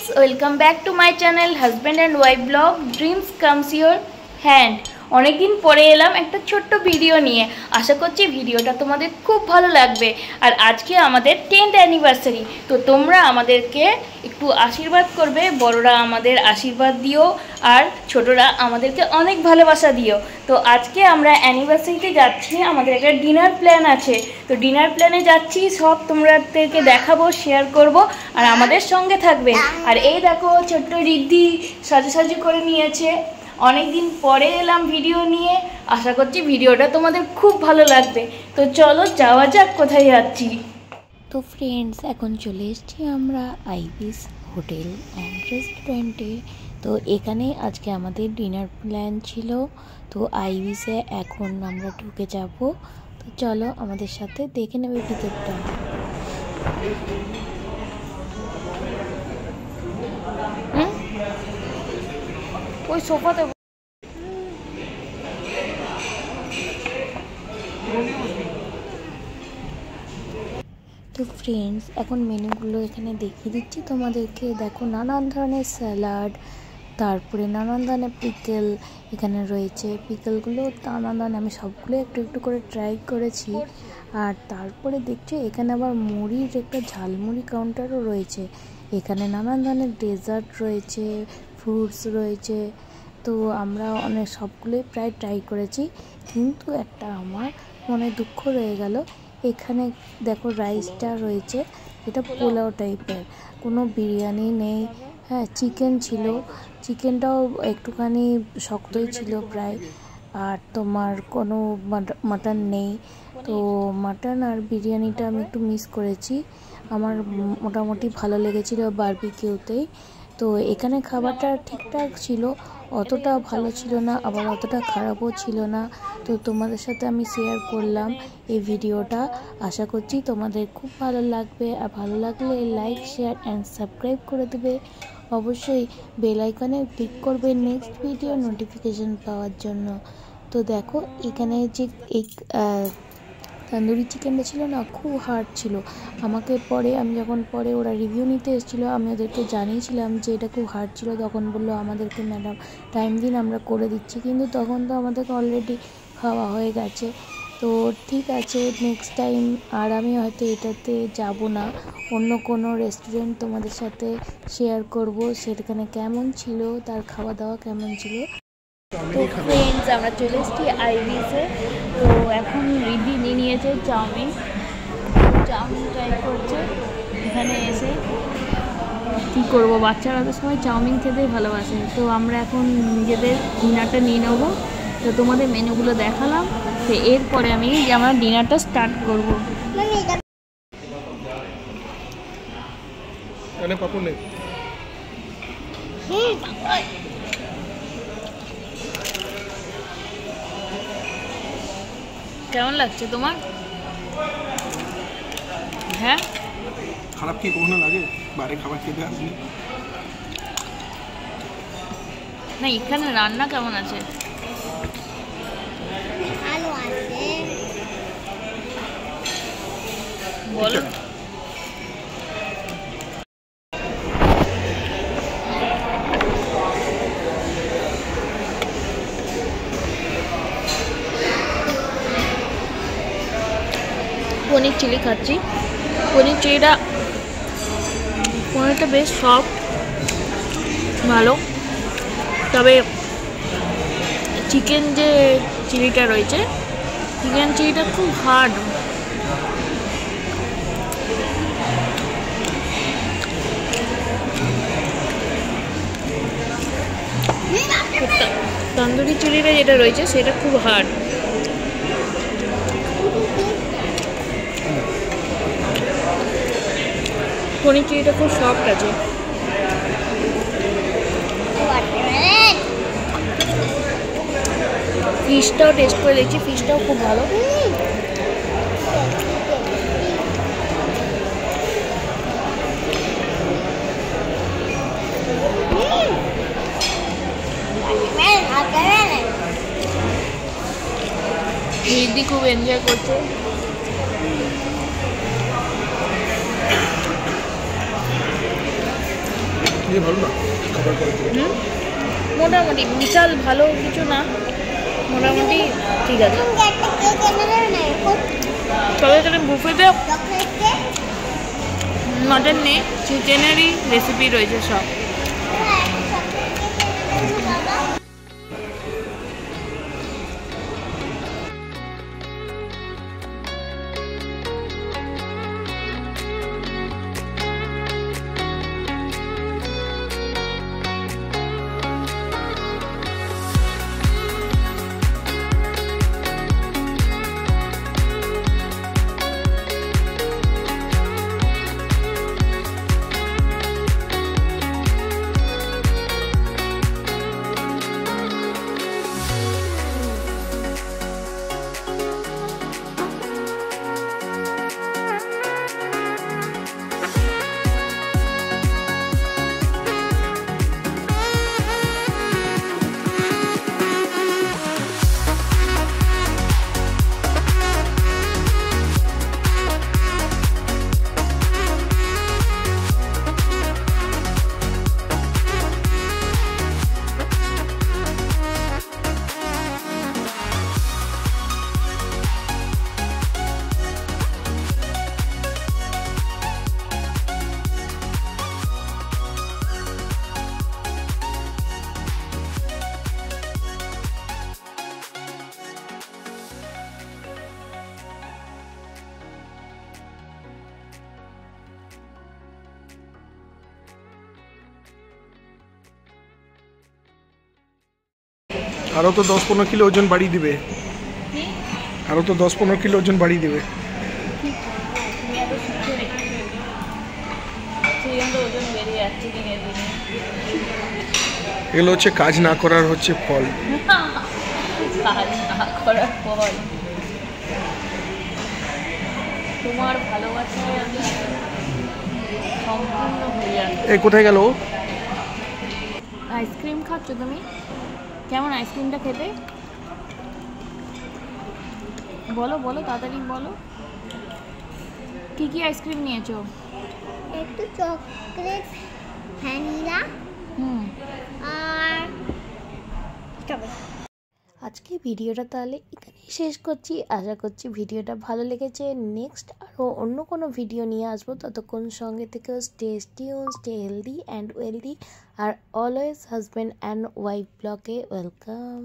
friends, welcome back to my channel husband and wife vlog dreams comes your hand। অনেক দিন পরে এলাম একটা ছোট্ট ভিডিও নিয়ে। আশা করছি ভিডিওটা তোমাদের খুব ভালো লাগবে। আর আজকে আমাদের 10th অ্যানিভার্সারি, তো তোমরা আমাদেরকে একটু আশীর্বাদ করবে, বড়রা আমাদের আশীর্বাদ দিও আর ছোটরা আমাদেরকে অনেক ভালোবাসা দিও। তো আজকে আমরা অ্যানিভার্সারিতে যাচ্ছি, আমাদের একটা ডিনার প্ল্যান আছে। তো ডিনার প্ল্যানে যাচ্ছি, সব তোমাদেরকে দেখাবো, শেয়ার করব আর আমাদের সঙ্গে থাকবে। আর এই দেখো ছোট্ট রিদ্ধি সাজু করে নিয়েছে। অনেক দিন পরে এলাম ভিডিও নিয়ে, আশা করছি ভিডিওটা তোমাদের খুব ভালো লাগবে। তো চলো যাওয়া যাক, কোথায় যাচ্ছি। তো ফ্রেন্ডস, এখন চলে এসেছি আমরা আইবিস হোটেল অ্যান্ড রেস্টুরেন্টে। তো এখানে আজকে আমাদের ডিনার প্ল্যান ছিল। তো আইবিসে এখন আমরা ঢুকে যাব। তো চলো আমাদের সাথে দেখে নেবে ভিতরটা। ওই সোফাতে তো ফ্রেন্ডস, এখন মেনুগুলো এখানে দেখিয়ে দিচ্ছি তোমাদেরকে। দেখো, নানান ধরনের স্যালাড, তারপরে নানান ধরনের পিকেল এখানে রয়েছে। পিকেলগুলো নানান ধরনের, আমি সবগুলো একটু একটু করে ট্রাই করেছি। আর তারপরে দেখছো এখানে আবার মুড়ির একটা ঝালমুড়ি কাউন্টারও রয়েছে। এখানে নানান ধরনের ডেজার্ট রয়েছে, ফ্রুটস রয়েছে। তো আমরা অনেক সবগুলোই প্রায় ট্রাই করেছি, কিন্তু একটা আমার মনে দুঃখ রয়ে গেল। এখানে দেখো রাইসটা রয়েছে, এটা পোলাও টাইপের, কোনো বিরিয়ানি নেই। হ্যাঁ, চিকেন ছিল, চিকেনটাও একটুখানি শক্তই ছিল প্রায়। আর তোমার কোনো মাটন নেই। তো মাটন আর বিরিয়ানিটা আমি একটু মিস করেছি। আমার মোটামুটি ভালো লেগেছিল বারবিকিউতেই। তো এখানে খাবারটা ঠিকঠাক ছিল, অতটা ভালো ছিল না, আবার অতটা খারাপও ছিল না। তো তোমাদের সাথে আমি শেয়ার করলাম এই ভিডিওটা। আশা করছি তোমাদের খুব ভালো লাগবে। আর ভালো লাগলে লাইক, শেয়ার অ্যান্ড সাবস্ক্রাইব করে দেবে। অবশ্যই বেল আইকনে ক্লিক করবে নেক্সট ভিডিও নোটিফিকেশন পাওয়ার জন্য। তো দেখো এখানে যে এই তন্দুরি চিকেনটা ছিল না, খুব হার্ড ছিল। আমাকে আমি যখন পরে ওরা রিভিউ নিতে এসেছিলো, আমি ওদেরকে জানিয়েছিলাম যে এটা খুব হার্ড ছিল। তখন বললো আমাদেরকে ম্যাডাম টাইম দিন, আমরা করে দিচ্ছি। কিন্তু তখন তো আমাদেরকে অলরেডি খাওয়া হয়ে গেছে। তো ঠিক আছে, নেক্সট টাইম আর আমি হয়তো এটাতে যাব না, অন্য কোনো রেস্টুরেন্ট তোমাদের সাথে শেয়ার করব সেখানে কেমন ছিল, তার খাওয়া দাওয়া কেমন ছিল। তো ফ্রেন্ডস, আমরা চলে এসেছি আইবিসে। তো এখন রিদ্ধি নিয়ে নিয়েছে চাউমিন ট্রাই করছে। এখানে এসে কী করবো, বাচ্চারা তো সবাই চাউমিন খেতেই ভালোবাসে। তো আমরা এখন নিজেদের ডিনারটা নিয়ে নেবো। তো তোমাদের মেনুগুলো দেখালাম, তো এরপরে আমরা ডিনারটা স্টার্ট করবো। কেমন লাগছে তোমার? হ্যাঁ, খারাপ কি কখনো লাগে বাইরে খাবার খেতে আসলে? না, এখানে রান্না কেমন আছে? ভালো আছে। বলো। পনির চিলি খাচ্ছি। পনিরটা বেশ সফট, ভালো। তবে চিকেন যে চিলিটা রয়েছে, চিকেন চিলিটা খুব হার্ড। তন্দুরি চিলিটা যেটা রয়েছে সেটা খুব হার্ড। পনির চিলিটা খুব সফট আছে। ফিশটাও টেস্ট করে দেখছি, ফিশটাও খুব ভালো। রিদ্ধি খুব এনজয় করছে। দিয়ে ভালো না খাবার করে মোটামুটি বিশাল ভালো কিছু না, মোটামুটি ঠিক আছে। তবে এখানে বুফেতে মটন নেই, চিকেনেরই রেসিপি রয়েছে সব। আরও তো 10-15 কিলো ওজন বাড়িয়ে দিবে, আরও তো 10-15 কিলো ওজন বাড়িয়ে দেবে। এগুলো হচ্ছে কাজ না করার হচ্ছে ফল। কাজ না করার ফল। তোমার ভালোবাসায় আমি সম্পূর্ণ হয়ে যাচ্ছি। এই কোথায় গেল? আইসক্রিম খাচ্ছ তুমি? কেমন আইসক্রিমটা খেতে? বলো বলো, তাড়াতাড়ি বলো, কি কি আইসক্রিম নিয়েছো? একটু চকলেট, ভ্যানিলা আর স্ট্রবেরি। আজকে ভিডিওটা তাহলে এখানেই শেষ করছি। আশা করছি ভিডিওটা ভালো লেগেছে। নেক্সট আরও অন্য কোনো ভিডিও নিয়ে আসবো, ততক্ষণ সঙ্গে থেকে stay tune, stay healthy and wealthy, আর অলওয়েজ হাজব্যান্ড অ্যান্ড ওয়াইফ ব্লগে ওয়েলকাম।